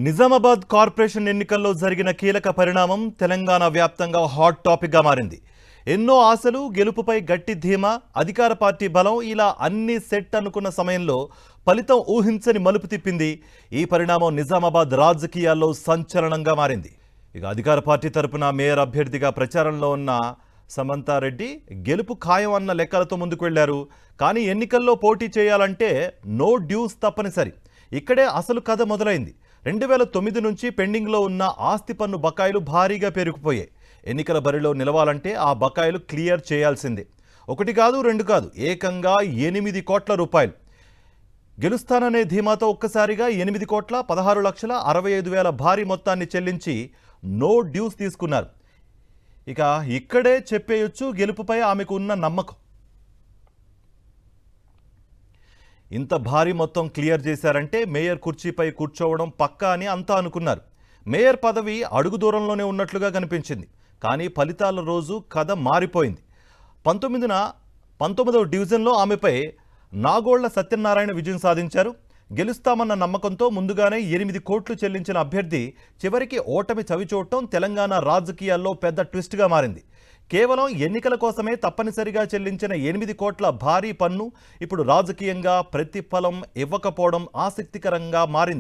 Nizamabad corporation ఎన్నికల్లో జరిగిన కీలక పరిణామం తెలంగాణ వ్యాప్తంగా హాట్ టాపిక్గా మారింది. ఎన్నో ఆశలు, గెలుపుపై గట్టి ధీమా, అధికార పార్టీ బలం ఇలా అన్ని సెట్ అనుకున్న సమయంలో ఫలితం ఊహించని మలుపు తిప్పింది. ఈ పరిణామం నిజామాబాద్ రాజకీయాల్లో సంచలనంగా మారింది. ఇక అధికార పార్టీ తరపున మేయర్ అభ్యర్థిగా ప్రచారంలో ఉన్న సమంతారెడ్డి గెలుపు ఖాయం అన్న లెక్కలతో ముందుకు వెళ్లారు. కానీ ఎన్నికల్లో పోటీ చేయాలంటే నో డ్యూస్ తప్పనిసరి. ఇక్కడే అసలు కథ మొదలైంది. 2009 నుంచి పెండింగ్లో ఉన్న ఆస్తి పన్ను బకాయిలు భారీగా పెరిగిపోయాయి. ఎన్నికల బరిలో నిలవాలంటే ఆ బకాయిలు క్లియర్ చేయాల్సిందే. ఒకటి కాదు, రెండు కాదు, ఏకంగా 8 కోట్ల రూపాయలు. గెలుస్తాననే ధీమాతో ఒక్కసారిగా 8,16,65,000 భారీ మొత్తాన్ని చెల్లించి నో డ్యూస్ తీసుకున్నారు. ఇక ఇక్కడే చెప్పేయొచ్చు గెలుపుపై ఆమెకు ఉన్న నమ్మకం. ఇంత భారీ మొత్తం క్లియర్ చేశారంటే మేయర్ కుర్చీపై కూర్చోవడం పక్కా అని అంతా అనుకున్నారు. మేయర్ పదవి అడుగు దూరంలోనే ఉన్నట్లుగా కనిపించింది. కానీ ఫలితాల రోజు కథ మారిపోయింది. 19వ డివిజన్లో ఆమెపై నాగోళ్ల సత్యనారాయణ విజయం సాధించారు. గెలుస్తామన్న నమ్మకంతో ముందుగానే 8 కోట్లు చెల్లించిన అభ్యర్థి చివరికి ఓటమి చవిచూడటం తెలంగాణ రాజకీయాల్లో పెద్ద ట్విస్ట్గా మారింది. కేవలం ఎన్నికల కోసమే తప్పనిసరిగా చెల్లించిన 8 కోట్ల భారీ పన్ను ఇప్పుడు రాజకీయంగా ప్రతిఫలం ఇవ్వకపోవడం ఆసక్తికరంగా మారింది.